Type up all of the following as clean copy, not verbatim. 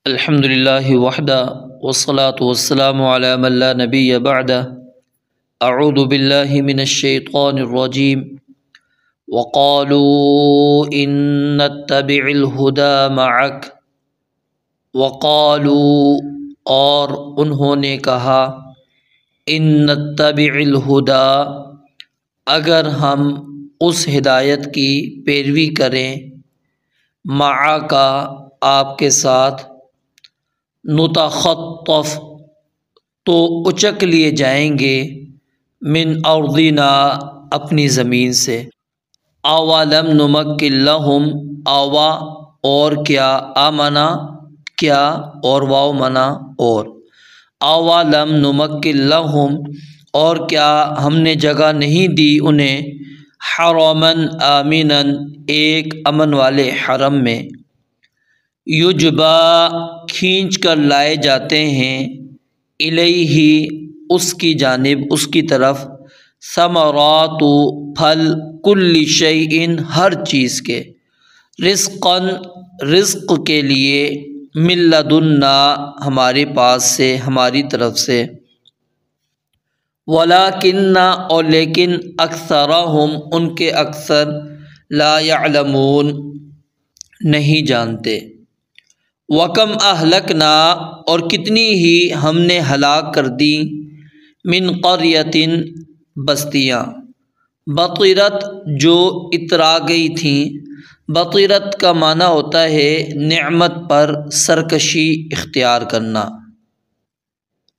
الحمد للہ وحدہ والصلاة والسلام علی من لا نبی بعدہ اعوذ باللہ من الشیطان الرجیم وقالوا ان نتبع الہدی معک وقالوا اور انہوں نے کہا ان نتبع الہدی اگر ہم اس ہدایت کی پیروی کریں معک آپ کے ساتھ نتخطف تو اچک لیے جائیں گے من ارضنا اپنی زمین سے اولم نمکن لہم اوا اور کیا آمنا کیا اور واو منا اور اولم نمکن لہم اور کیا ہم نے جگہ نہیں دی انہیں حرمن آمنن ایک امن والے حرم میں یجبا کھینچ کر لائے جاتے ہیں الیہ اس کی جانب اس کی طرف ثمرات پھل کل شیء ہر چیز کے رزقاً رزق کے لیے من لدنا ہمارے پاس سے ہماری طرف سے ولیکن اور لیکن اکثرہم ان کے اکثر لا یعلمون نہیں جانتے وَكَمْ أَهْلَكْنَا اور کتنی ہی ہم نے ہلاک کر دی من قریۃ بستیاں بطرت جو اترا گئی تھیں بطرت کا معنی ہوتا ہے نعمت پر سرکشی اختیار کرنا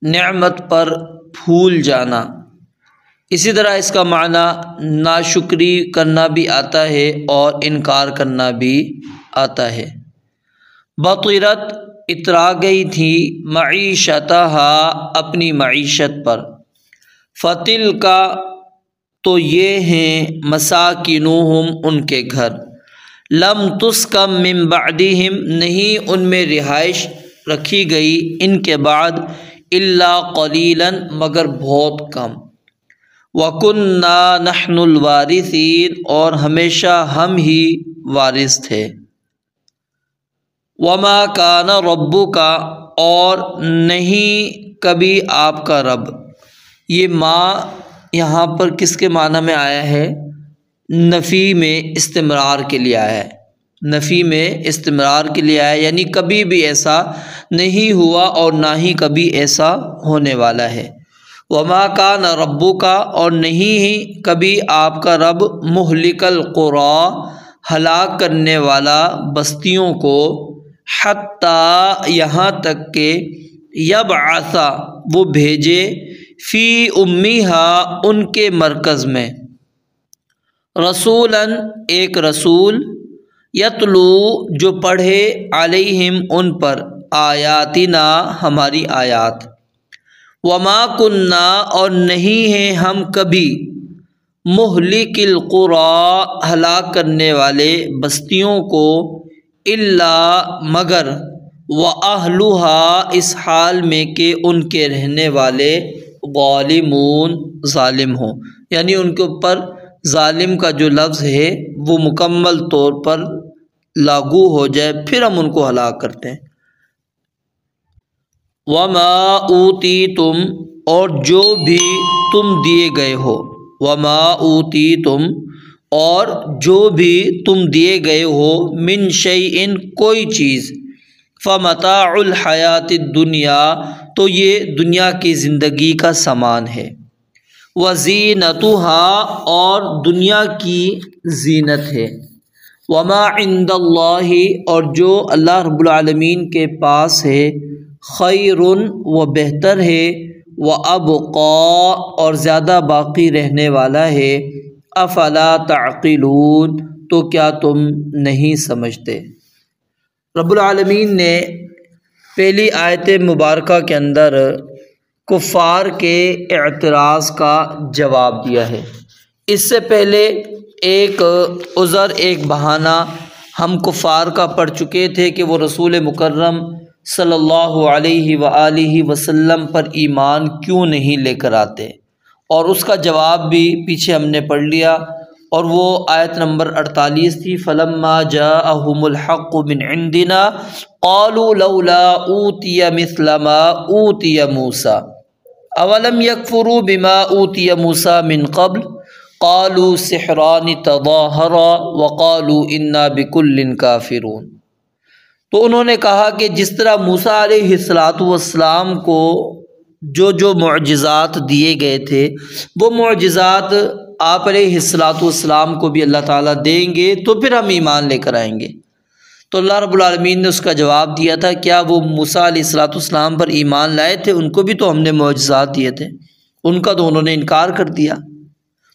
نعمت پر پھول جانا اسی طرح اس کا معنی ناشکری کرنا بھی آتا ہے اور انکار کرنا بھی آتا ہے بطرت اترا گئی تھی معیشتہا اپنی معیشت پر فتل کا تو یہ ہیں مساکنہم ان کے گھر لم تسکن من بعدہم نہیں ان میں رہائش رکھی گئی ان کے بعد الا قلیلا مگر بہت کم وَكُنَّا نَحْنُ الْوَارِثِينَ اور ہمیشہ ہم ہی وارث تھے وما کان ربک اور نہیں کبھی آپ کا رب یہ ما یہاں پر کس کے معنی میں آیا ہے نفی میں استمرار کے لیے آیا ہے نفی میں استمرار کے لیے آیا ہے یعنی کبھی بھی ایسا نہیں ہوا اور نہ ہی کبھی ایسا ہونے والا ہے وما کان ربک اور نہیں ہی کبھی آپ کا رب مہلک القری ہلاک کرنے والا بستیوں کو حتیٰ یہاں تک کہ یبعث وہ بھیجے فی امیہا ان کے مرکز میں رسولاً ایک رسول یتلو جو پڑھے علیہم ان پر آیاتنا ہماری آیات وما کننا اور نہیں ہیں ہم کبھی مہلک القری ہلاک کرنے والے بستیوں کو الا مگر وَأَهْلُهَا اس حال میں کہ ان کے رہنے والے ظالمون ظالم ہوں یعنی ان کے اوپر ظالم کا جو لفظ ہے وہ مکمل طور پر لاگو ہو جائے پھر ہم ان کو ہلاک کرتے ہیں وَمَا أُوتِيتُمْ اور جو بھی تم دیے گئے ہو وَمَا أُوتِيتُمْ اور جو بھی تم دیے گئے ہو من شیء کوئی چیز فمتاع الحیات الدنیا تو یہ دنیا کی زندگی کا سامان ہے وزینتها اور دنیا کی زینت ہے وما عند اللہ اور جو اللہ رب العالمین کے پاس ہے خیر و بہتر ہے وابقا اور زیادہ باقی رہنے والا ہے افلا تعقلون تو کیا تم نہیں سمجھتے رب العالمین نے پہلی آیت مبارکہ کے اندر کفار کے اعتراض کا جواب دیا ہے اس سے پہلے ایک عذر ایک بہانہ ہم کفار کا پڑھ چکے تھے کہ وہ رسول مکرم صلی اللہ علیہ وآلہ وسلم پر ایمان کیوں نہیں لے کر آتے اور اس کا جواب بھی پیچھے ہم نے پڑھ لیا اور وہ آیت نمبر 48 تھی فلما جاءہم الحق من عندنا قالوا لولا اوتی مثل ما اوتی موسیٰ اولم یکفروا بما اوتی موسیٰ من قبل قالوا سحران تظاہرا وقالوا انا بکل کافرون۔ تو انہوں نے کہا کہ جس طرح موسیٰ علیہ السلام کو جو معجزات دیے گئے تھے وہ معجزات آپ علیہ السلام کو بھی اللہ تعالیٰ دیں گے تو پھر ہم ایمان لے کر آئیں گے۔ تو اللہ رب العالمین نے اس کا جواب دیا تھا، کیا وہ موسیٰ علیہ السلام پر ایمان لائے تھے؟ ان کو بھی تو ہم نے معجزات دیے تھے، ان کا تو انہوں نے انکار کر دیا،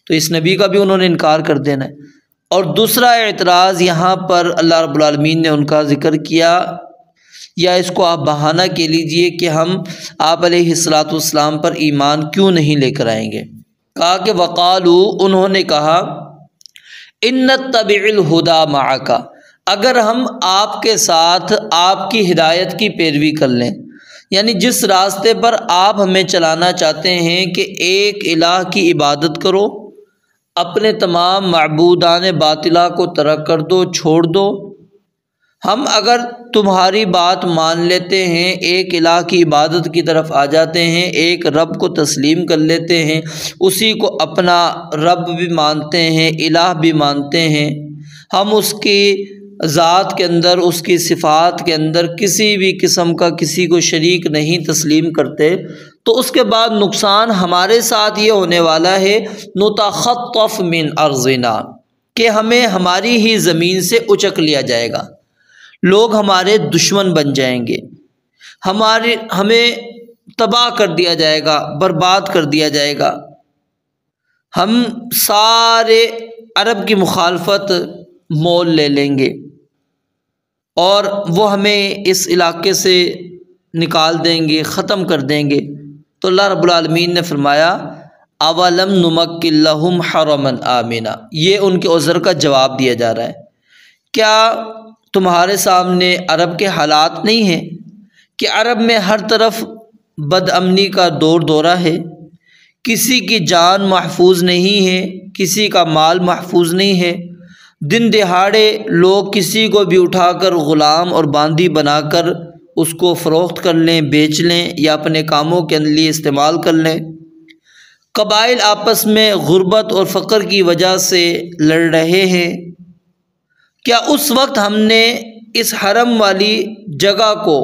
تو اس نبی کا بھی انہوں نے انکار کر دینا ہے۔ اور دوسرا اعتراض یہاں پر اللہ رب العالمین نے ان کا ذکر کیا، یا اس کو آپ بہانہ کہہ لیجئے کہ ہم آپ علیہ السلام پر ایمان کیوں نہیں لے کر آئیں گے۔ کہا کہ وقالو، انہوں نے کہا ان نتبع الہدی معک، اگر ہم آپ کے ساتھ آپ کی ہدایت کی پیروی کر لیں، یعنی جس راستے پر آپ ہمیں چلانا چاہتے ہیں کہ ایک الہ کی عبادت کرو، اپنے تمام معبودان باطلہ کو ترک کر دو، چھوڑ دو، ہم اگر تمہاری بات مان لیتے ہیں، ایک الہ کی عبادت کی طرف آ جاتے ہیں، ایک رب کو تسلیم کر لیتے ہیں، اسی کو اپنا رب بھی مانتے ہیں، الہ بھی مانتے ہیں، ہم اس کی ذات کے اندر، اس کی صفات کے اندر کسی بھی قسم کا کسی کو شریک نہیں تسلیم کرتے، تو اس کے بعد نقصان ہمارے ساتھ یہ ہونے والا ہے نتخطف من ارضنا، کہ ہمیں ہماری ہی زمین سے اچک لیا جائے گا، لوگ ہمارے دشمن بن جائیں گے، ہمیں تباہ کر دیا جائے گا، برباد کر دیا جائے گا، ہم سارے عرب کی مخالفت مول لے لیں گے اور وہ ہمیں اس علاقے سے نکال دیں گے، ختم کر دیں گے۔ تو اللہ رب العالمین نے فرمایا اولم نمکن لہم حرما آمنا، یہ ان کے عذر کا جواب دیا جا رہا ہے۔ کیا تمہارے سامنے عرب کے حالات نہیں ہیں کہ عرب میں ہر طرف بد امنی کا دور دورہ ہے، کسی کی جان محفوظ نہیں ہے، کسی کا مال محفوظ نہیں ہے، دن دہاڑے لوگ کسی کو بھی اٹھا کر غلام اور باندی بنا کر اس کو فروخت کر لیں، بیچ لیں یا اپنے کاموں کے لیے استعمال کر لیں، قبائل آپس میں غربت اور فقر کی وجہ سے لڑ رہے ہیں۔ کیا اس وقت ہم نے اس حرم والی جگہ کو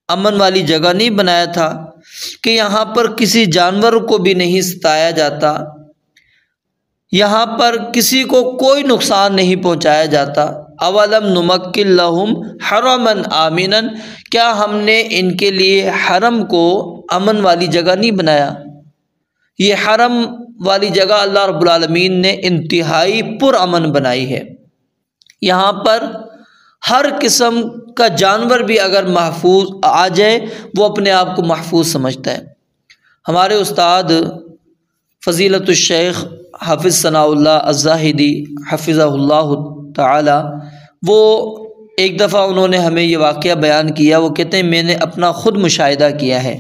امن والی جگہ نہیں بنایا تھا کہ یہاں پر کسی جانور کو بھی نہیں ستایا جاتا، یہاں پر کسی کو کوئی نقصان نہیں پہنچایا جاتا؟ اولم نمکن لہم حرما آمنا، کیا ہم نے ان کے لیے حرم کو امن والی جگہ نہیں بنایا؟ یہ حرم والی جگہ اللہ رب العالمین نے انتہائی پرامن بنائی ہے، یہاں پر ہر قسم کا جانور بھی اگر محفوظ آ جائے وہ اپنے آپ کو محفوظ سمجھتا ہے۔ ہمارے استاد فضیلت الشیخ حافظ ثناء اللہ الزاہدی حفظہ اللہ تعالی، وہ ایک دفعہ انہوں نے ہمیں یہ واقعہ بیان کیا، وہ کہتے ہیں میں نے اپنا خود مشاہدہ کیا ہے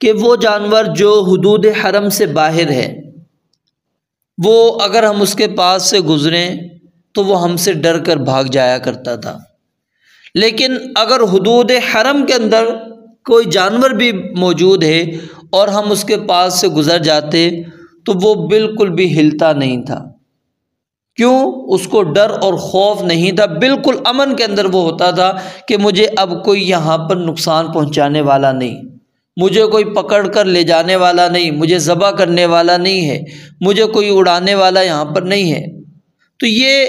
کہ وہ جانور جو حدود حرم سے باہر ہے، وہ اگر ہم اس کے پاس سے گزریں تو وہ ہم سے ڈر کر بھاگ جایا کرتا تھا، لیکن اگر حدود حرم کے اندر کوئی جانور بھی موجود ہے اور ہم اس کے پاس سے گزر جاتے تو وہ بالکل بھی ہلتا نہیں تھا۔ کیوں؟ اس کو ڈر اور خوف نہیں تھا، بالکل امن کے اندر وہ ہوتا تھا کہ مجھے اب کوئی یہاں پر نقصان پہنچانے والا نہیں، مجھے کوئی پکڑ کر لے جانے والا نہیں، مجھے ذبح کرنے والا نہیں ہے، مجھے کوئی اڑانے والا یہاں پر نہیں ہے۔ تو یہ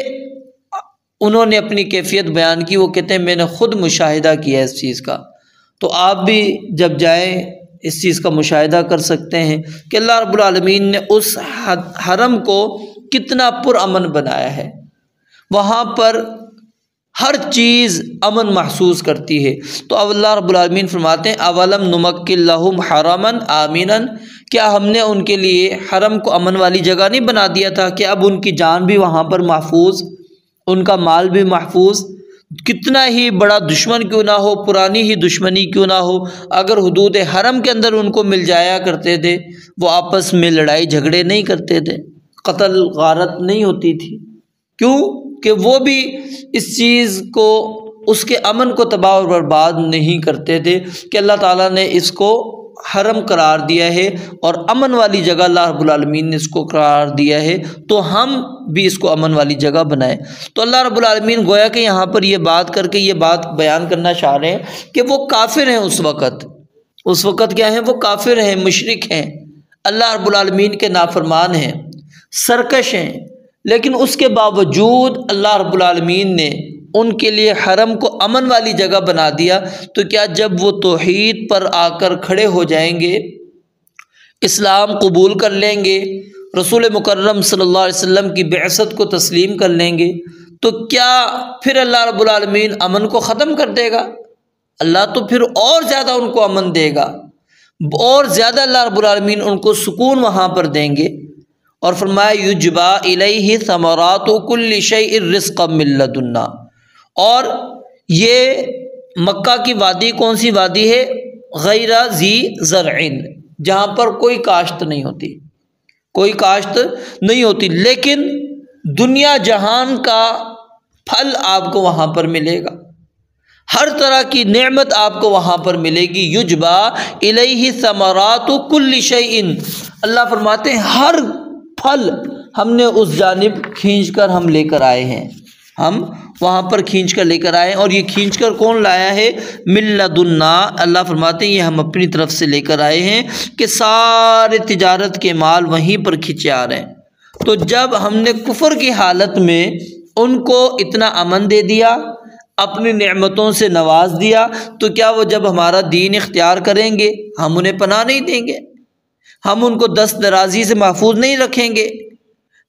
انہوں نے اپنی کیفیت بیان کی، وہ کہتے ہیں میں نے خود مشاہدہ کیا اس چیز کا۔ تو آپ بھی جب جائیں اس چیز کا مشاہدہ کر سکتے ہیں کہ اللہ رب العالمین نے اس حرم کو کتنا پرامن بنایا ہے، وہاں پر ہر چیز امن محسوس کرتی ہے۔ تو اب اللہ رب العالمین فرماتے ہیں اولم نمکن لہم حرما آمنا، کیا ہم نے ان کے لیے حرم کو امن والی جگہ نہیں بنا دیا تھا کہ اب ان کی جان بھی وہاں پر محفوظ، ان کا مال بھی محفوظ، کتنا ہی بڑا دشمن کیوں نہ ہو، پرانی ہی دشمنی کیوں نہ ہو، اگر حدود حرم کے اندر ان کو مل جایا کرتے تھے، وہ آپس میں لڑائی جھگڑے نہیں کرتے تھے، قتل غارت نہیں ہوتی تھی۔ کیوں کہ وہ بھی اس چیز کو اس کے امن کو تباہ اور برباد نہیں کرتے تھے کہ اللہ تعالیٰ نے اس کو حرم قرار دیا ہے اور امن والی جگہ اللہ رب العالمین نے اس کو قرار دیا ہے، تو ہم بھی اس کو امن والی جگہ بنائیں۔ تو اللہ رب العالمین گویا کہ یہاں پر یہ بات کر کے یہ بات بیان کرنا چاہ رہے ہیں کہ وہ کافر ہیں، اس وقت کیا ہیں؟ وہ کافر ہیں، مشرک ہیں، اللہ رب العالمین کے نافرمان ہیں، سرکش ہیں، لیکن اس کے باوجود اللہ رب العالمین نے ان کے لیے حرم کو امن والی جگہ بنا دیا۔ تو کیا جب وہ توحید پر آ کر کھڑے ہو جائیں گے، اسلام قبول کر لیں گے، رسول مکرم صلی اللہ علیہ وسلم کی بعثت کو تسلیم کر لیں گے، تو کیا پھر اللہ رب العالمین امن کو ختم کر دے گا؟ اللہ تو پھر اور زیادہ ان کو امن دے گا، اور زیادہ اللہ رب العالمین ان کو سکون وہاں پر دیں گے۔ اور فرمایا یجبا الیہ ثمرات کل شیء رزقا من لدنا، اور یہ مکہ کی وادی کون سی وادی ہے؟ غیر ذی زرع، جہاں پر کوئی کاشت نہیں ہوتی، لیکن دنیا جہان کا پھل آپ کو وہاں پر ملے گا، ہر طرح کی نعمت آپ کو وہاں پر ملے گی۔ یجبا الیہ ثمرات کل شیء، اللہ فرماتے ہیں ہر پھل ہم نے اس جانب کھینچ کر ہم لے کر آئے ہیں، ہم وہاں پر کھینچ کر لے کر آئے ہیں۔ اور یہ کھینچ کر کون لایا ہے؟ من لدنا، اللہ فرماتے ہیں یہ ہم اپنی طرف سے لے کر آئے ہیں کہ سارے تجارت کے مال وہیں پر کھینچے آ رہے ہیں۔ تو جب ہم نے کفر کی حالت میں ان کو اتنا امن دے دیا، اپنی نعمتوں سے نواز دیا، تو کیا وہ جب ہمارا دین اختیار کریں گے ہم انہیں پناہ نہیں دیں گے؟ ہم ان کو دست درازی سے محفوظ نہیں رکھیں گے؟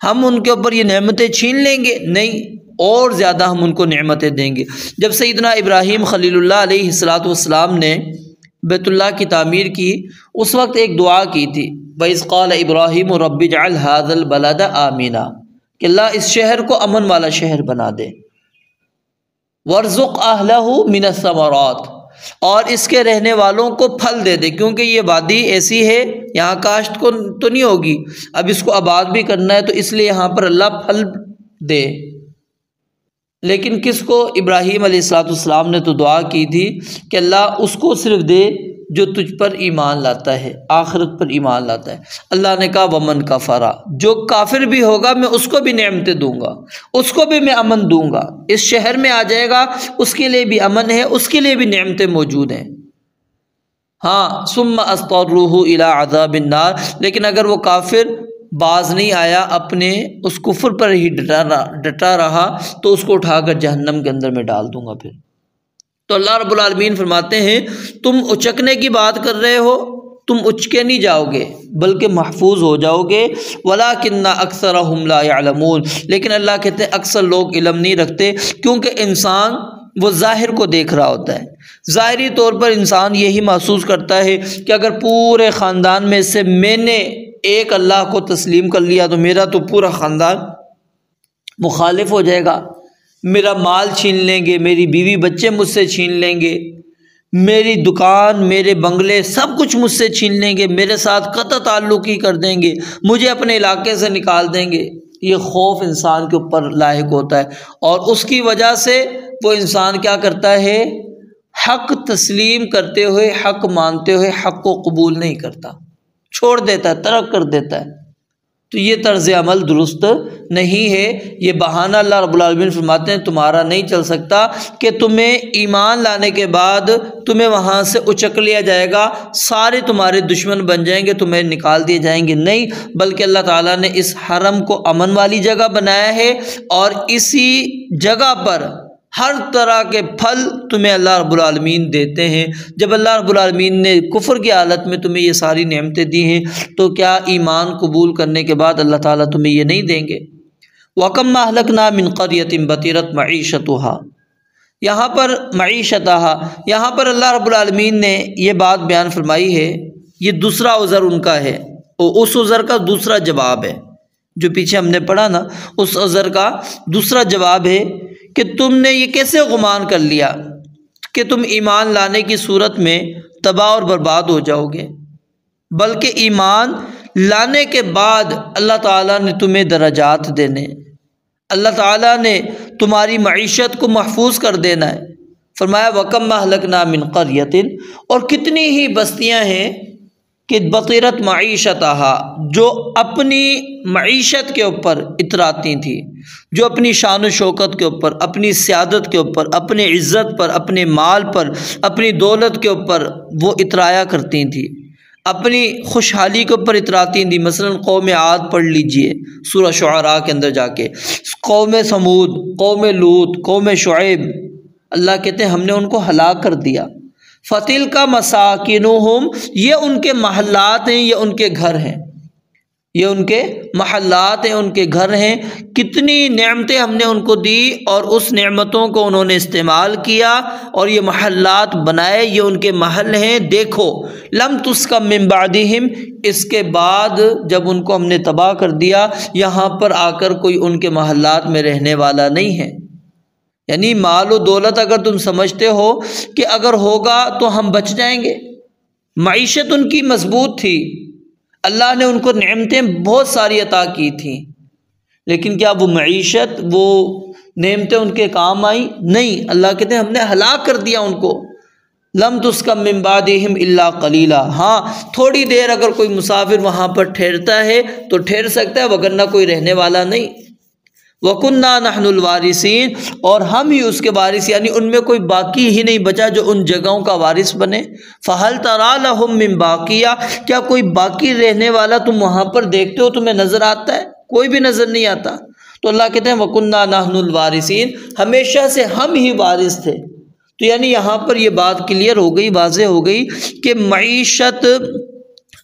ہم ان کے اوپر یہ نعمتیں چھین لیں گے؟ نہیں، اور زیادہ ہم ان کو نعمتیں دیں گے۔ جب سیدنا ابراہیم خلیل اللہ علیہ السلام نے بیت اللہ کی تعمیر کی، اس وقت ایک دعا کی تھی، وَإِذْ قَالَ إِبْرَاهِيمُ رَبِّ اجْعَلْ هَٰذَا الْبَلَدَ آمِنًا، کہ اللہ اس شہر کو امن والا شہر بنا دے، وَارْزُقْ أَهْلَهُ مِنَ الثَّمَرَاتِ، اور اس کے رہنے والوں کو پھل دے دے، کیونکہ یہ وادی ایسی ہے یہاں کاشت کو تو نہیں ہوگی، اب اس کو آباد بھی کرنا ہے، تو اس لیے یہاں پر اللہ پھل دے۔ لیکن کس کو؟ ابراہیم علیہ السلام نے تو دعا کی تھی کہ اللہ اس کو صرف دے جو تجھ پر ایمان لاتا ہے، آخرت پر ایمان لاتا ہے۔ اللہ نے کہا ومن کفر، جو کافر بھی ہوگا میں اس کو بھی نعمتیں دوں گا، اس کو بھی میں امن دوں گا، اس شہر میں آ جائے گا اس کے لیے بھی امن ہے، اس کے لیے بھی نعمتیں موجود ہیں۔ ہاں ثم اضطروہ الی عذاب النار، لیکن اگر وہ کافر باز نہیں آیا، اپنے اس کفر پر ہی ڈٹا رہا، تو اس کو اٹھا کر جہنم کے اندر میں ڈال دوں گا پھر۔ تو اللہ رب العالمین فرماتے ہیں تم اچکنے کی بات کر رہے ہو، تم اچکے نہیں جاؤ گے بلکہ محفوظ ہو جاؤ گے۔ وَلَٰكِنَّ أَكْثَرَهُمْ لَا يَعْلَمُونَ، لیکن اللہ کہتے ہیں اکثر لوگ علم نہیں رکھتے، کیونکہ انسان وہ ظاہر کو دیکھ رہا ہوتا ہے۔ ظاہری طور پر انسان یہی محسوس کرتا ہے کہ اگر پورے خاندان میں سے میں نے ایک اللہ کو تسلیم کر لیا تو میرا تو پورا خاندان مخالف ہو جائے گا، میرا مال چھین لیں گے، میری بیوی بچے مجھ سے چھین لیں گے، میری دکان، میرے بنگلے سب کچھ مجھ سے چھین لیں گے، میرے ساتھ قطع تعلق ہی کر دیں گے، مجھے اپنے علاقے سے نکال دیں گے۔ یہ خوف انسان کے اوپر لاحق ہوتا ہے، اور اس کی وجہ سے وہ انسان کیا کرتا ہے؟ حق تسلیم کرتے ہوئے، حق مانتے ہوئے حق کو قبول نہیں کرتا، چھوڑ دیتا ہے، ترک کر دیتا ہے۔ تو یہ طرز عمل درست نہیں ہے، یہ بہانہ اللہ رب العالمین فرماتے ہیں تمہارا نہیں چل سکتا کہ تمہیں ایمان لانے کے بعد تمہیں وہاں سے اچک لیا جائے گا، سارے تمہارے دشمن بن جائیں گے، تمہیں نکال دیے جائیں گے، نہیں، بلکہ اللہ تعالیٰ نے اس حرم کو امن والی جگہ بنایا ہے، اور اسی جگہ پر ہر طرح کے پھل تمہیں اللہ رب العالمین دیتے ہیں۔ جب اللہ رب العالمین نے کفر کی حالت میں تمہیں یہ ساری نعمتیں دی ہیں، تو کیا ایمان قبول کرنے کے بعد اللہ تعالیٰ تمہیں یہ نہیں دیں گے؟ وَكَمْ أَهْلَكْنَا مِنْ قَرْيَةٍ بَطِرَتْ مَعِيشَتُهَا، یہاں پر معیشتها، یہاں پر اللہ رب العالمین نے یہ بات بیان فرمائی ہے، یہ دوسرا عذر ان کا ہے، اور اس عذر کا دوسرا جواب ہے، جو پیچھے ہم نے پڑھا نا، اس عذر کا دوسرا جواب ہے کہ تم نے یہ کیسے گمان کر لیا کہ تم ایمان لانے کی صورت میں تباہ اور برباد ہو جاؤ گے، بلکہ ایمان لانے کے بعد اللہ تعالیٰ نے تمہیں درجات دینے، اللہ تعالیٰ نے تمہاری معیشت کو محفوظ کر دینا ہے، فرمایا وَكَمْ أَهْلَكْنَا مِنْ قَرْيَةٍ، اور کتنی ہی بستیاں ہیں کہ بطیرت معیشتها، جو اپنی معیشت کے اوپر اتراتی تھیں، جو اپنی شان و شوکت کے اوپر، اپنی سیادت کے اوپر، اپنے عزت پر، اپنے مال پر، اپنی دولت کے اوپر وہ اترایا کرتی تھیں، اپنی خوشحالی کے اوپر اتراتی تھیں۔ مثلا قوم عاد پڑھ لیجئے سورہ شعراء کے اندر جا کے، قوم سمود، قوم لوط، قوم شعیب، اللہ کہتے ہیں ہم نے ان کو ہلاک کر دیا۔ فَتِلْكَ مَسَاكِنُهُمْ، یہ ان کے محلات ہیں، یہ ان کے گھر ہیں، یہ ان کے محلات ہیں، ان کے گھر ہیں۔ کتنی نعمتیں ہم نے ان کو دی اور اس نعمتوں کو انہوں نے استعمال کیا اور یہ محلات بنائے، یہ ان کے محل ہیں۔ دیکھو لم تسکن من بعدہم، اس کے بعد جب ان کو ہم نے تباہ کر دیا، یہاں پر آ کر کوئی ان کے محلات میں رہنے والا نہیں ہے۔ یعنی مال و دولت اگر تم سمجھتے ہو کہ اگر ہوگا تو ہم بچ جائیں گے، معیشت ان کی مضبوط تھی، اللہ نے ان کو نعمتیں بہت ساری عطا کی تھیں، لیکن کیا وہ معیشت، وہ نعمتیں ان کے کام آئیں؟ نہیں، اللہ کہتے ہیں ہم نے ہلاک کر دیا ان کو۔ لم تسکن من بعدہم الا قلیلا، ہاں تھوڑی دیر اگر کوئی مسافر وہاں پر ٹھہرتا ہے تو ٹھہر سکتا ہے، وگرنہ کوئی رہنے والا نہیں۔ وَكُنَّا نَحْنُ الْوَارِثِينَ، اور ہم ہی اس کے وارث، یعنی ان میں کوئی باقی ہی نہیں بچا جو ان جگہوں کا وارث بنے۔ فَهَلْ تَرَىٰ لَهُم مِّن بَاقِيَةٍ، کیا کوئی باقی رہنے والا تم وہاں پر دیکھتے ہو، تمہیں نظر آتا ہے؟ کوئی بھی نظر نہیں آتا۔ تو اللہ کہتے ہیں وَكُنَّا نَحْنُ الْوَارِثِينَ، ہمیشہ سے ہم ہی وارث تھے۔ تو یعنی یہاں پر یہ بات کلیئر ہو گئی، واضح ہو گئی کہ معیشت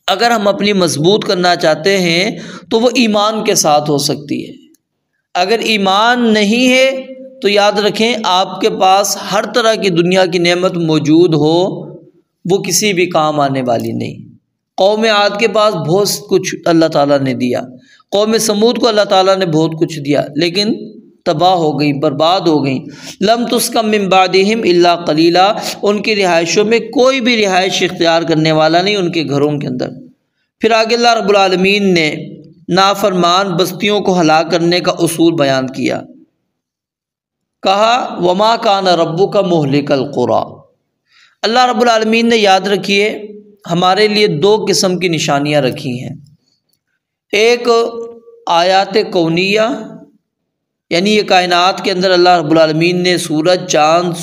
اگر ہم اپنی مضبوط کرنا چاہتے ہیں تو وہ ایمان کے ساتھ ہو سکتی ہے۔ اگر ایمان نہیں ہے تو یاد رکھیں آپ کے پاس ہر طرح کی دنیا کی نعمت موجود ہو، وہ کسی بھی کام آنے والی نہیں۔ قوم عاد کے پاس بہت کچھ اللہ تعالیٰ نے دیا، قوم سمود کو اللہ تعالیٰ نے بہت کچھ دیا، لیکن تباہ ہو گئی، برباد ہو گئیں۔ لم تسکن من بعدہم الا قلیلا، ان کی رہائشوں میں کوئی بھی رہائش اختیار کرنے والا نہیں ان کے گھروں کے اندر۔ پھر آگے اللہ رب العالمین نے نافرمان بستیوں کو ہلاک کرنے کا اصول بیان کیا، کہا وما کان ربک مہلک القری۔ اللہ رب العالمین نے، یاد رکھیے، ہمارے لیے دو قسم کی نشانیاں رکھی ہیں۔ ایک آیات کونیہ، یعنی یہ کائنات کے اندر اللہ رب العالمین نے سورج، چاند،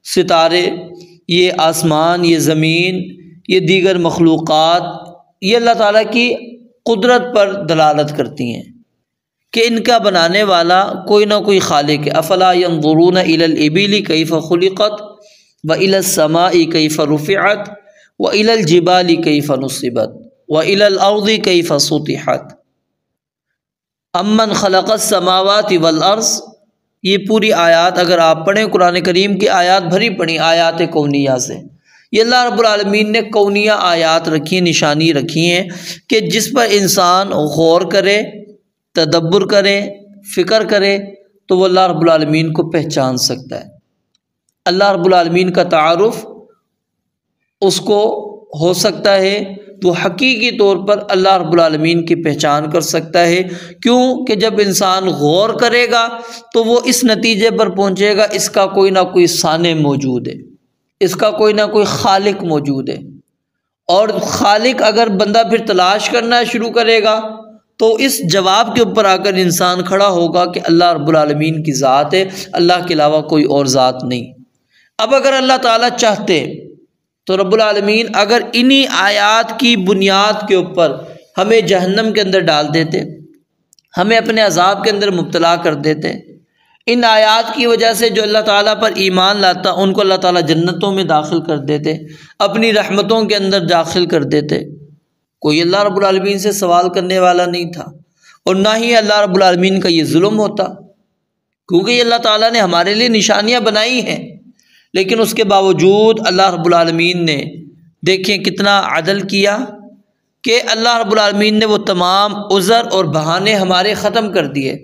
ستارے، یہ آسمان، یہ زمین، یہ دیگر مخلوقات، یہ اللہ تعالیٰ کی قدرت پر دلالت کرتی ہیں کہ ان کا بنانے والا کوئی نہ کوئی خالق ہے۔ افلا ينظرون الى الابل کیف خلقت والى السماء کیف رفعت والى الجبال کیف نصبت والى الارض کیف سطحت امن خلق السماوات والارض۔ یہ پوری آیات اگر آپ پڑھیں، قرآن کریم کی آیات بھری پڑھیں آیات کونیہ سے، یہ اللہ رب العالمین نے کونیہ آیات رکھی ہیں، نشانی رکھی ہیں کہ جس پر انسان غور کرے، تدبر کرے، فکر کرے تو وہ اللہ رب العالمین کو پہچان سکتا ہے۔ اللہ رب العالمین کا تعارف اس کو ہو سکتا ہے، وہ حقیقی طور پر اللہ رب العالمین کی پہچان کر سکتا ہے۔ کیوں کہ جب انسان غور کرے گا تو وہ اس نتیجے پر پہنچے گا اس کا کوئی نہ کوئی صانع موجود ہے، اس کا کوئی نہ کوئی خالق موجود ہے۔ اور خالق اگر بندہ پھر تلاش کرنا شروع کرے گا تو اس جواب کے اوپر آ کر انسان کھڑا ہوگا کہ اللہ رب العالمین کی ذات ہے، اللہ کے علاوہ کوئی اور ذات نہیں۔ اب اگر اللہ تعالیٰ چاہتے تو رب العالمین اگر انہی آیات کی بنیاد کے اوپر ہمیں جہنم کے اندر ڈال دیتے، ہمیں اپنے عذاب کے اندر مبتلا کر دیتے، ان آیات کی وجہ سے جو اللہ تعالیٰ پر ایمان لاتا ان کو اللہ تعالیٰ جنتوں میں داخل کر دیتے، اپنی رحمتوں کے اندر داخل کر دیتے، کوئی اللہ رب العالمین سے سوال کرنے والا نہیں تھا، اور نہ ہی اللہ رب العالمین کا یہ ظلم ہوتا، کیونکہ یہ اللہ تعالیٰ نے ہمارے لیے نشانیاں بنائی ہیں۔ لیکن اس کے باوجود اللہ رب العالمین نے دیکھیں کتنا عدل کیا کہ اللہ رب العالمین نے وہ تمام عذر اور بہانے ہمارے ختم کر دیے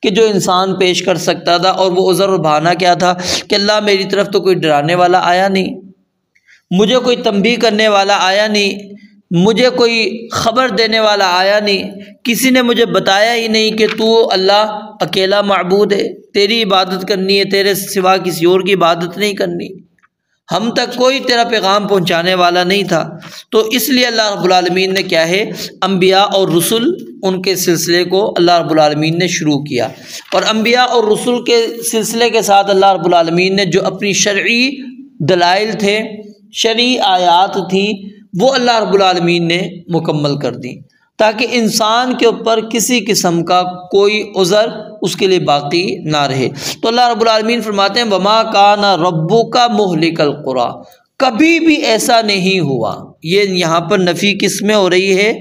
کہ جو انسان پیش کر سکتا تھا، اور وہ عذر اور بہانہ کیا تھا کہ اللہ میری طرف تو کوئی ڈرانے والا آیا نہیں، مجھے کوئی تنبیہ کرنے والا آیا نہیں، مجھے کوئی خبر دینے والا آیا نہیں، کسی نے مجھے بتایا ہی نہیں کہ تو اللہ اکیلا معبود ہے، تیری عبادت کرنی ہے، تیرے سوا کسی اور کی عبادت نہیں کرنی، ہم تک کوئی تیرا پیغام پہنچانے والا نہیں تھا۔ تو اس لیے اللہ رب العالمین نے کیا ہے، انبیاء اور رسل ان کے سلسلے کو اللہ رب العالمین نے شروع کیا، اور انبیاء اور رسل کے سلسلے کے ساتھ اللہ رب العالمین نے جو اپنی شرعی دلائل تھے، شرعی آیات تھیں، وہ اللہ رب العالمین نے مکمل کر دی، تاکہ انسان کے اوپر کسی قسم کا کوئی عذر اس کے لیے باقی نہ رہے۔ تو اللہ رب العالمین فرماتے ہیں وما کان ربک مہلک القری، کبھی بھی ایسا نہیں ہوا۔ یہ یہاں پر نفی کس میں ہو رہی ہے؟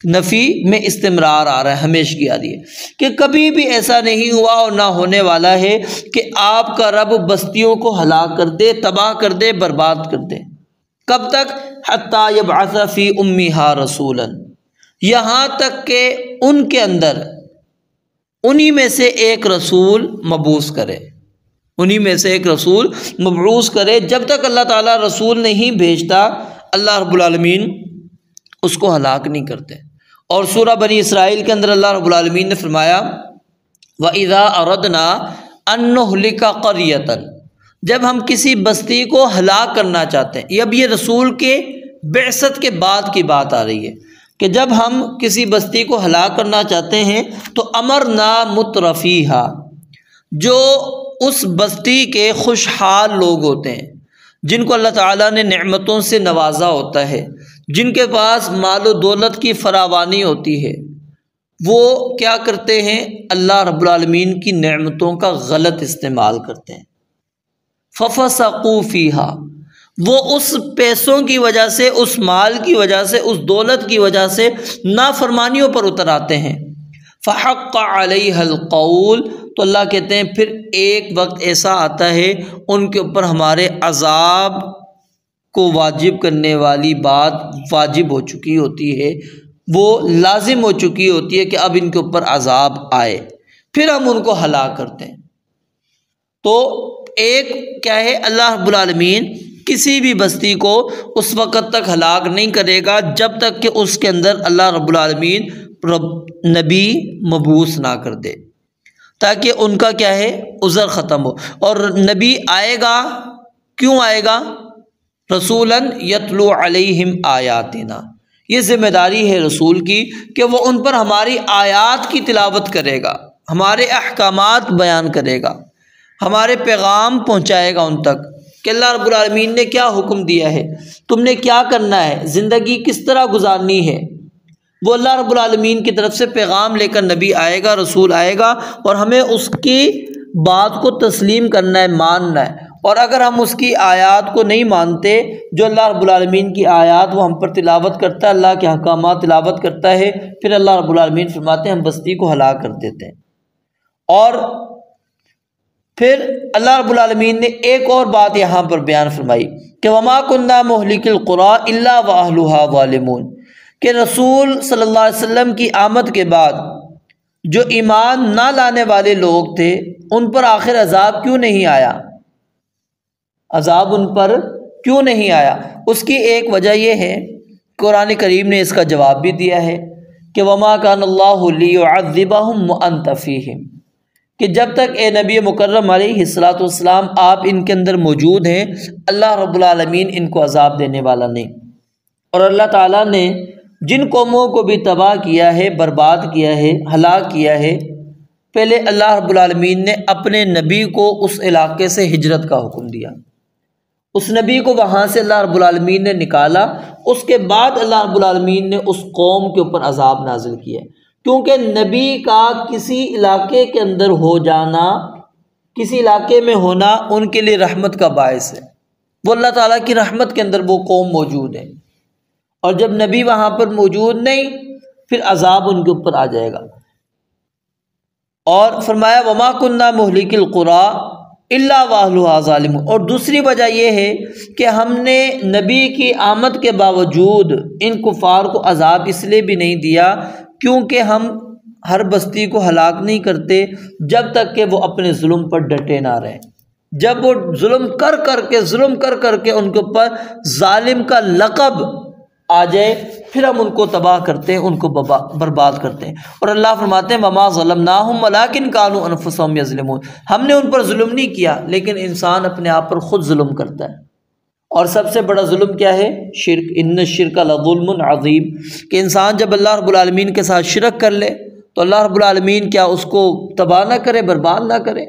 نفی میں استمرار آ رہا ہے، ہمیشگی آ رہی ہے کہ کبھی بھی ایسا نہیں ہوا اور نہ ہونے والا ہے کہ آپ کا رب بستیوں کو ہلاک کر دے، تباہ کر دے، برباد کر دے۔ کب تک؟ حتی یبعث فی امہا رسولا، یہاں تک کہ ان کے اندر انہی میں سے ایک رسول مبعوث کرے، انہی میں سے ایک رسول مبعوث کرے۔ جب تک اللہ تعالیٰ رسول نہیں بھیجتا اللہ رب العالمین اس کو ہلاک نہیں کرتے۔ اور سورہ بنی اسرائیل کے اندر اللہ رب العالمین نے فرمایا وَإِذَا أَرَدْنَا أَن نُهْلِكَ قَرْيَةً، جب ہم کسی بستی کو ہلاک کرنا چاہتے ہیں، اب یہ رسول کے بعثت کے بعد کی بات آ رہی ہے کہ جب ہم کسی بستی کو ہلاک کرنا چاہتے ہیں تو امرنا مترفیہا، جو اس بستی کے خوشحال لوگ ہوتے ہیں، جن کو اللہ تعالیٰ نے نعمتوں سے نوازا ہوتا ہے، جن کے پاس مال و دولت کی فراوانی ہوتی ہے، وہ کیا کرتے ہیں؟ اللہ رب العالمین کی نعمتوں کا غلط استعمال کرتے ہیں۔ فَفَسَقُوا فِيهَا، وہ اس پیسوں کی وجہ سے، اس مال کی وجہ سے، اس دولت کی وجہ سے نافرمانیوں پر اتر آتے ہیں۔ فَحَقَّ عَلَيْهَا الْقَوْلُ، تو اللہ کہتے ہیں پھر ایک وقت ایسا آتا ہے ان کے اوپر ہمارے عذاب کو واجب کرنے والی بات واجب ہو چکی ہوتی ہے، وہ لازم ہو چکی ہوتی ہے کہ اب ان کے اوپر عذاب آئے، پھر ہم ان کو ہلاک کرتے ہیں۔ تو ایک کیا ہے، اللہ رب العالمین کسی بھی بستی کو اس وقت تک ہلاک نہیں کرے گا جب تک کہ اس کے اندر اللہ رب العالمین نبی مبعوث نہ کر دے، تاکہ ان کا کیا ہے، عذر ختم ہو۔ اور نبی آئے گا، کیوں آئے گا؟ رسولاً یتلو علیہم آیاتنا، یہ ذمہ داری ہے رسول کی کہ وہ ان پر ہماری آیات کی تلاوت کرے گا، ہمارے احکامات بیان کرے گا، ہمارے پیغام پہنچائے گا ان تک کہ اللہ رب العالمین نے کیا حکم دیا ہے، تم نے کیا کرنا ہے، زندگی کس طرح گزارنی ہے۔ وہ اللہ رب العالمین کی طرف سے پیغام لے کر نبی آئے گا، رسول آئے گا، اور ہمیں اس کی بات کو تسلیم کرنا ہے، ماننا ہے۔ اور اگر ہم اس کی آیات کو نہیں مانتے، جو اللہ رب العالمین کی آیات وہ ہم پر تلاوت کرتا ہے، اللہ کے احکامات تلاوت کرتا ہے، پھر اللہ رب العالمین فرماتے ہیں ہم بستی کو ہلاک کر دیتے ہیں۔ اور پھر اللہ رب العالمین نے ایک اور بات یہاں پر بیان فرمائی کہ وما كنا مهلك القرى الا واهلها ظالمون، کہ رسول صلی اللہ علیہ وسلم کی آمد کے بعد جو ایمان نہ لانے والے لوگ تھے ان پر آخر عذاب کیوں نہیں آیا؟ عذاب ان پر کیوں نہیں آیا؟ اس کی ایک وجہ یہ ہے، قرآن کریم نے اس کا جواب بھی دیا ہے کہ وما كان الله ليعذبهم وانت فيهم، کہ جب تک اے نبی مکرم علیہ السلام آپ ان کے اندر موجود ہیں، اللہ رب العالمین ان کو عذاب دینے والا نہیں۔ اور اللہ تعالیٰ نے جن قوموں کو بھی تباہ کیا ہے، برباد کیا ہے، ہلاک کیا ہے، پہلے اللہ رب العالمین نے اپنے نبی کو اس علاقے سے ہجرت کا حکم دیا، اس نبی کو وہاں سے اللہ رب العالمین نے نکالا، اس کے بعد اللہ رب العالمین نے اس قوم کے اوپر عذاب نازل کیا، کیونکہ نبی کا کسی علاقے کے اندر ہو جانا، کسی علاقے میں ہونا ان کے لیے رحمت کا باعث ہے، وہ اللہ تعالیٰ کی رحمت کے اندر وہ قوم موجود ہے، اور جب نبی وہاں پر موجود نہیں پھر عذاب ان کے اوپر آ جائے گا۔ اور فرمایا وما كنا مهلك القرى الا واهلها ظالمون، اور دوسری وجہ یہ ہے کہ ہم نے نبی کی آمد کے باوجود ان کفار کو عذاب اس لیے بھی نہیں دیا کیونکہ ہم ہر بستی کو ہلاک نہیں کرتے جب تک کہ وہ اپنے ظلم پر ڈٹے نہ رہیں۔ جب وہ ظلم کر کر کے ان کے اوپر ظالم کا لقب آ جائے پھر ہم ان کو تباہ کرتے ہیں، ان کو برباد کرتے ہیں۔ اور اللہ فرماتے ہیں وما ظلمناہم ولکن کانوا انفسہم یظلمون، ہم نے ان پر ظلم نہیں کیا لیکن انسان اپنے آپ پر خود ظلم کرتا ہے۔ اور سب سے بڑا ظلم کیا ہے؟ شرک، ان الشرک لظلم عظیم، کہ انسان جب اللہ رب العالمین کے ساتھ شرک کر لے تو اللہ رب العالمین کیا اس کو تباہ نہ کرے، برباد نہ کرے؟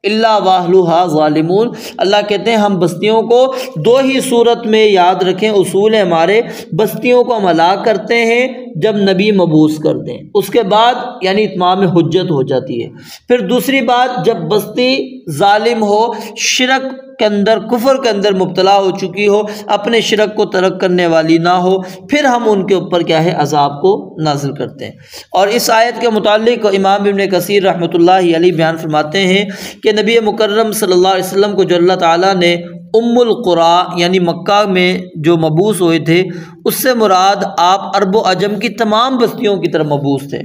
الا واہلھا ظالمون، اللہ کہتے ہیں ہم بستیوں کو دو ہی صورت میں یاد رکھیں، اصول ہے ہمارے، بستیوں کو ہم ہلاک کرتے ہیں جب نبی مبعوث کر دیں، اس کے بعد یعنی اتمام حجت ہو جاتی ہے۔ پھر دوسری بات، جب بستی ظالم ہو، شرک کے اندر، کفر کے اندر مبتلا ہو چکی ہو، اپنے شرک کو ترک کرنے والی نہ ہو، پھر ہم ان کے اوپر کیا ہے؟ عذاب کو نازل کرتے ہیں۔ اور اس آیت کے متعلق امام ابن کثیر رحمۃ اللہ علیہ بیان فرماتے ہیں کہ نبی مکرم صلی اللہ علیہ وسلم کو جو اللہ تعالیٰ نے ام القری یعنی مکہ میں جو مبعوث ہوئے تھے، اس سے مراد آپ عرب و عجم کی تمام بستیوں کی طرف مبعوث تھے۔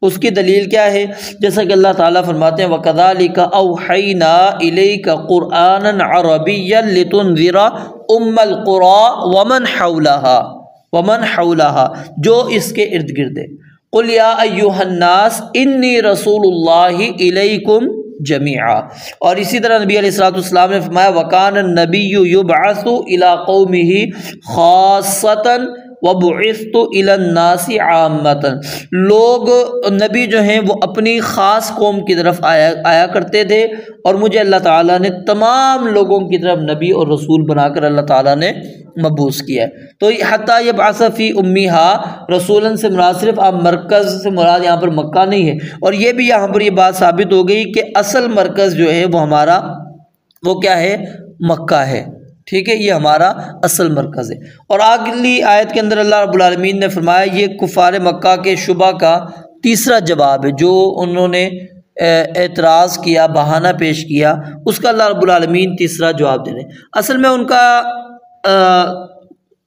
اس کی دلیل کیا ہے؟ جیسا کہ اللہ تعالیٰ فرماتے ہیں وَكَذَلِكَ أَوْحَيْنَا إِلَيْكَ قُرْآنًا عَرَبِيًّا لِتُنذِرَ أُمَّ الْقُرَىٰ وَمَنْ حَوْلَهَا، جو اس کے ارد گرد ہے۔ قُلْ يَا أَيُّهَا النَّاسُ إِنِّي رَسُولُ اللَّهِ إِلَيْكُمْ جَمِيعًا۔ اور اسی طرح نبی علیہ الصلوۃ والسلام نے فرمایا وَكَانَ النَّبِيُّ يُبْعَثُ إِلَىٰ قَوْمِهِ خَاصَّةً وَبُعِثْتُ إِلَى النَّاسِ عَامَّةً، لوگ نبی جو ہیں وہ اپنی خاص قوم کی طرف آیا کرتے تھے، اور مجھے اللہ تعالیٰ نے تمام لوگوں کی طرف نبی اور رسول بنا کر اللہ تعالیٰ نے مبعوث کیا ہے۔ تو حتیٰ یبعث فی امیہا، رسولاً سے مراد صرف آپ مرکز سے مراد یہاں پر مکہ نہیں ہے، اور یہ بھی یہاں پر یہ بات ثابت ہو گئی کہ اصل مرکز جو ہے وہ ہمارا وہ کیا ہے؟ مکہ ہے، ٹھیک ہے، یہ ہمارا اصل مرکز ہے۔ اور اگلی آیت کے اندر اللہ رب العالمین نے فرمایا، یہ کفار مکہ کے شبہ کا تیسرا جواب ہے، جو انہوں نے اعتراض کیا، بہانہ پیش کیا، اس کا اللہ رب العالمین تیسرا جواب دے رہے ہیں۔ اصل میں ان کا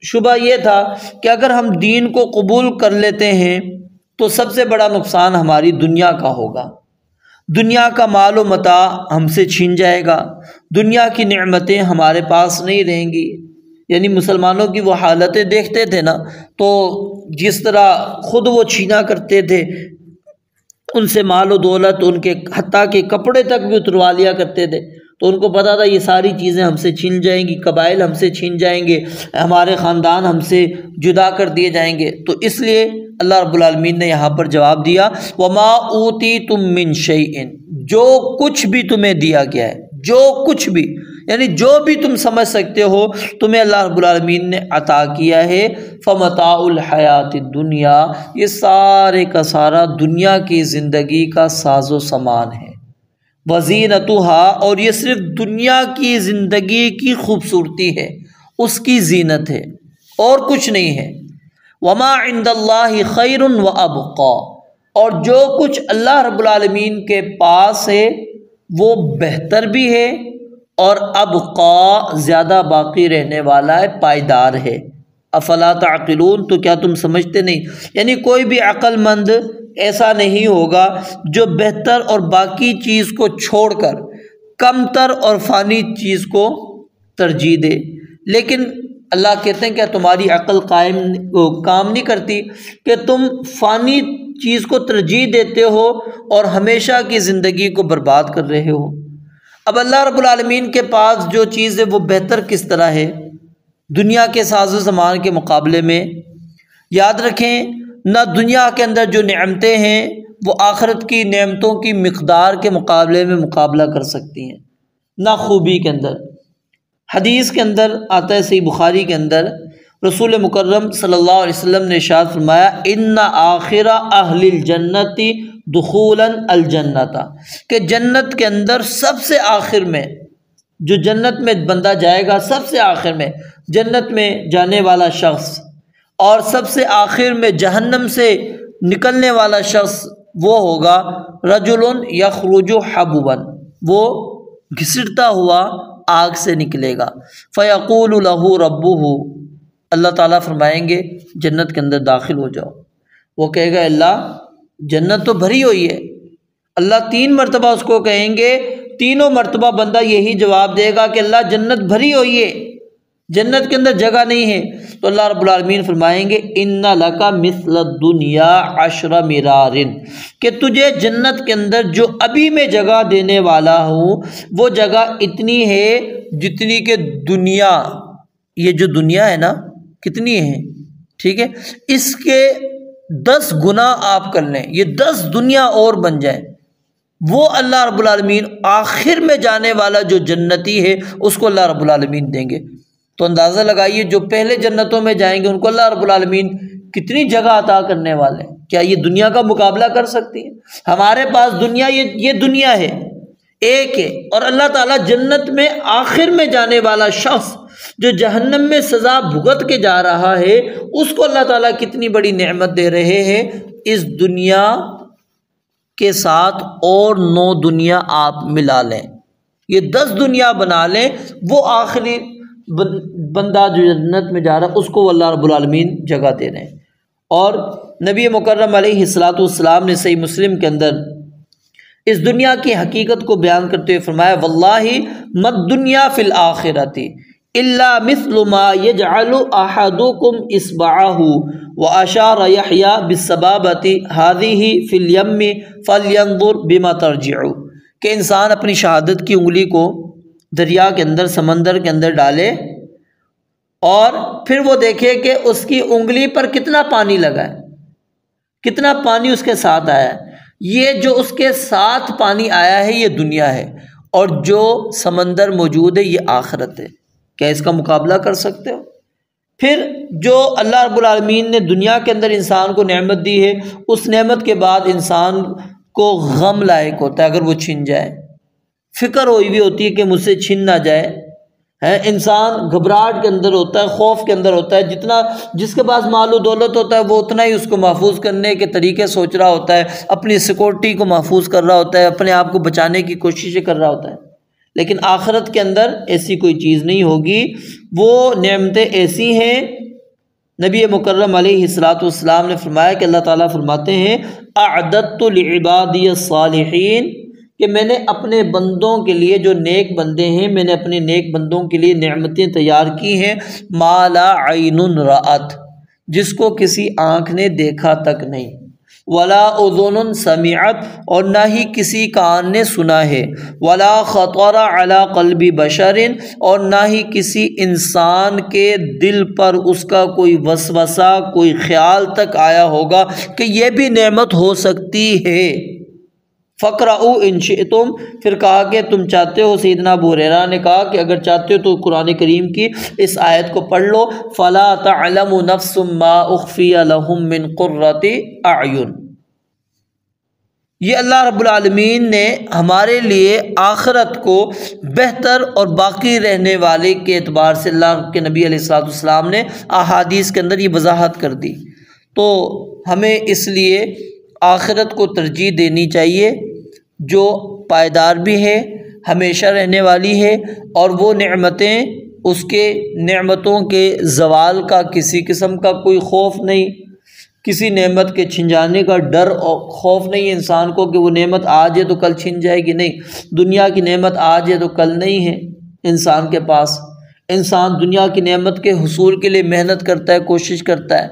شبہ یہ تھا کہ اگر ہم دین کو قبول کر لیتے ہیں تو سب سے بڑا نقصان ہماری دنیا کا ہوگا، دنیا کا مال و متاع ہم سے چھین جائے گا، دنیا کی نعمتیں ہمارے پاس نہیں رہیں گی۔ یعنی مسلمانوں کی وہ حالتیں دیکھتے تھے نا، تو جس طرح خود وہ چھینا کرتے تھے، ان سے مال و دولت، ان کے حتیٰ کہ کپڑے تک بھی اتروا لیا کرتے تھے، تو ان کو پتہ تھا یہ ساری چیزیں ہم سے چھین جائیں گی، قبائل ہم سے چھین جائیں گے، ہمارے خاندان ہم سے جدا کر دیے جائیں گے۔ تو اس لیے اللہ رب العالمین نے یہاں پر جواب دیا وَمَا أُوتِيتُم مِّن شَيْءٍ، جو کچھ بھی تمہیں دیا گیا ہے، جو کچھ بھی، یعنی جو بھی تم سمجھ سکتے ہو تمہیں اللہ رب العالمین نے عطا کیا ہے، فَمَتَاعُ الْحَيَاةِ الدُّنْيَا، یہ سارے کا سارا دنیا کی زندگی کا ساز و سامان ہے، وَزِينَتُهَا، اور یہ صرف دنیا کی زندگی کی خوبصورتی ہے، اس کی زینت ہے اور کچھ نہیں ہے۔ وَمَا عِندَ اللَّهِ خَيْرٌ وَأَبْقَىٰ، اور جو کچھ اللہ رب العالمین کے پاس ہے وہ بہتر بھی ہے اور ابقا، زیادہ باقی رہنے والا ہے، پائیدار ہے۔ افلا تعقلون، تو کیا تم سمجھتے نہیں؟ یعنی کوئی بھی عقل مند ایسا نہیں ہوگا جو بہتر اور باقی چیز کو چھوڑ کر کم تر اور فانی چیز کو ترجیح دے۔ لیکن اللہ کہتے ہیں کیا تمہاری عقل کام نہیں کرتی کہ تم فانی چیز کو ترجیح دیتے ہو اور ہمیشہ کی زندگی کو برباد کر رہے ہو؟ اب اللہ رب العالمین کے پاس جو چیز ہے وہ بہتر کس طرح ہے دنیا کے ساز و سامان کے مقابلے میں؟ یاد رکھیں، نہ دنیا کے اندر جو نعمتیں ہیں وہ آخرت کی نعمتوں کی مقدار کے مقابلے میں مقابلہ کر سکتی ہیں، نہ خوبی کے اندر۔ حدیث کے اندر آتا ہے، صحیح بخاری کے اندر، رسول مکرم صلی اللہ علیہ وسلم نے ارشاد فرمایا ان آخر اہل الجنت دخولا الجنت، کہ جنت کے اندر سب سے آخر میں جو جنت میں بندہ جائے گا، سب سے آخر میں جنت میں جانے والا شخص اور سب سے آخر میں جہنم سے نکلنے والا شخص وہ ہوگا رجل یخرج حبوا، وہ گھسٹتا ہوا آگ سے نکلے گا، فیقول له ربہ، اللہ تعالیٰ فرمائیں گے جنت کے اندر داخل ہو جاؤ۔ وہ کہے گا اللہ جنت تو بھری ہوئی ہے۔ اللہ 3 مرتبہ اس کو کہیں گے، تینوں مرتبہ بندہ یہی جواب دے گا کہ اللہ جنت بھری ہوئی ہے، جنت کے اندر جگہ نہیں ہے، تو اللہ رب العالمین فرمائیں گے ان لک مثل الدنیا عشر مرار، کہ تجھے جنت کے اندر جو ابھی میں جگہ دینے والا ہوں وہ جگہ اتنی ہے جتنی کہ دنیا، یہ جو دنیا ہے نا کتنی ہے، ٹھیک ہے، اس کے 10 گنا آپ کر لیں، یہ 10 دنیا اور بن جائیں، وہ اللہ رب العالمین آخر میں جانے والا جو جنتی ہے اس کو اللہ رب العالمین دیں گے۔ تو اندازہ لگائیے جو پہلے جنتوں میں جائیں گے ان کو اللہ رب العالمین کتنی جگہ عطا کرنے والے ہیں، کیا یہ دنیا کا مقابلہ کر سکتی ہے؟ ہمارے پاس دنیا یہ دنیا ہے ایک ہے، اور اللہ تعالیٰ جنت میں آخر میں جانے والا شخص جو جہنم میں سزا بھگت کے جا رہا ہے اس کو اللہ تعالیٰ کتنی بڑی نعمت دے رہے ہیں، اس دنیا کے ساتھ اور 9 دنیا آپ ملا لیں، یہ 10 دنیا بنا لیں، وہ آخری بندہ جو جنت میں جا رہا ہے اس کو اللہ رب العالمین جگہ دے رہے ہیں۔ اور نبی مکرم علیہ الصلاۃ والسلام نے صحیح مسلم کے اندر اس دنیا کی حقیقت کو بیان کرتے ہوئے فرمایا واللہ مد دنیا فی الآخرۃ الا مثل ما یجعل احدکم اصبعہ واشار یحییٰ بالسبابۃ هذه فی الیم فلینظر بما ترجع، کہ انسان اپنی شہادت کی انگلی کو دریا کے اندر سمندر کے اندر ڈالے اور پھر وہ دیکھے کہ اس کی انگلی پر کتنا پانی لگا ہے، کتنا پانی اس کے ساتھ آیا ہے، یہ جو اس کے ساتھ پانی آیا ہے یہ دنیا ہے، اور جو سمندر موجود ہے یہ آخرت ہے، کیا اس کا مقابلہ کر سکتے ہو؟ پھر جو اللہ رب العالمین نے دنیا کے اندر انسان کو نعمت دی ہے اس نعمت کے بعد انسان کو غم لاحق ہوتا ہے اگر وہ چھن جائے، فکر ہوئی بھی ہوتی ہے کہ مجھ سے چھن نہ جائے، انسان گھبراہٹ کے اندر ہوتا ہے، خوف کے اندر ہوتا ہے، جتنا جس کے پاس مال و دولت ہوتا ہے وہ اتنا ہی اس کو محفوظ کرنے کے طریقے سوچ رہا ہوتا ہے، اپنی سیکورٹی کو محفوظ کر رہا ہوتا ہے، اپنے آپ کو بچانے کی کوششیں کر رہا ہوتا ہے، لیکن آخرت کے اندر ایسی کوئی چیز نہیں ہوگی، وہ نعمتیں ایسی ہیں۔ نبی مکرم علیہ الصلاۃ والسلام نے فرمایا کہ اللہ تعالیٰ فرماتے ہیں اعددت لعبادی الصالحین، کہ میں نے اپنے بندوں کے لیے جو نیک بندے ہیں میں نے اپنے نیک بندوں کے لیے نعمتیں تیار کی ہیں ما لا عین رأت، جس کو کسی آنکھ نے دیکھا تک نہیں، ولا اذن سمعت، اور نہ ہی کسی کان نے سنا ہے، ولا خطر علی قلب بشر، اور نہ ہی کسی انسان کے دل پر اس کا کوئی وسوسہ کوئی خیال تک آیا ہوگا کہ یہ بھی نعمت ہو سکتی ہے۔ فَقْرَؤُوا إِن شِئْتُمْ، پھر کہا کہ تم چاہتے ہو، سیدنا ابو ہریرہ نے کہا کہ اگر چاہتے ہو تو قرآن کریم کی اس آیت کو پڑھ لو فَلَا تَعْلَمُ نَفْسٌ مَّا أُخْفِيَ لَهُم مِّن قُرَّةِ أَعْيُن، یہ اللہ رب العالمین نے ہمارے لیے آخرت کو بہتر اور باقی رہنے والے کے اعتبار سے اللہ کے نبی علیہ الصلوۃ والسلام نے احادیث کے اندر یہ وضاحت کر دی، تو ہمیں اس لیے آخرت کو ترجیح دینی چاہیے جو پائیدار بھی ہے، ہمیشہ رہنے والی ہے، اور وہ نعمتیں اس کے نعمتوں کے زوال کا کسی قسم کا کوئی خوف نہیں، کسی نعمت کے چھن جانے کا ڈر اور خوف نہیں ہے انسان کو کہ وہ نعمت آج ہے تو کل چھن جائے گی، نہیں، دنیا کی نعمت آج ہے تو کل نہیں ہے انسان کے پاس، انسان دنیا کی نعمت کے حصول کے لیے محنت کرتا ہے، کوشش کرتا ہے،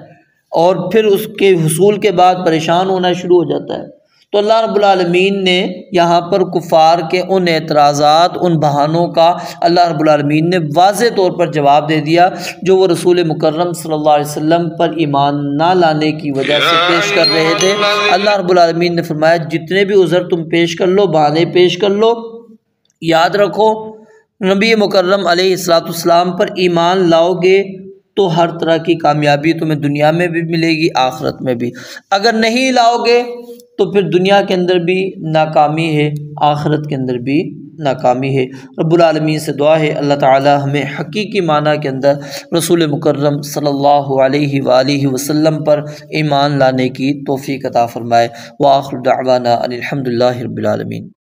اور پھر اس کے حصول کے بعد پریشان ہونا شروع ہو جاتا ہے۔ تو اللہ رب العالمین نے یہاں پر کفار کے ان اعتراضات، ان بہانوں کا اللہ رب العالمین نے واضح طور پر جواب دے دیا جو وہ رسول مکرم صلی اللہ علیہ وسلم پر ایمان نہ لانے کی وجہ سے پیش کر رہے تھے۔ اللہ رب العالمین نے فرمایا جتنے بھی عذر تم پیش کر لو، بہانے پیش کر لو، یاد رکھو نبی مکرم علیہ الصلوۃ والسلام پر ایمان لاؤ گے تو ہر طرح کی کامیابی تمہیں دنیا میں بھی ملے گی، آخرت میں بھی، اگر نہیں لاؤ گے تو پھر دنیا کے اندر بھی ناکامی ہے، آخرت کے اندر بھی ناکامی ہے۔ رب العالمین سے دعا ہے اللہ تعالی ہمیں حقیقی معنی کے اندر رسول مکرم صلی اللہ علیہ وآلہ وسلم پر ایمان لانے کی توفیق عطا فرمائے۔ وآخر دعوانا ان الحمد للہ رب العالمین۔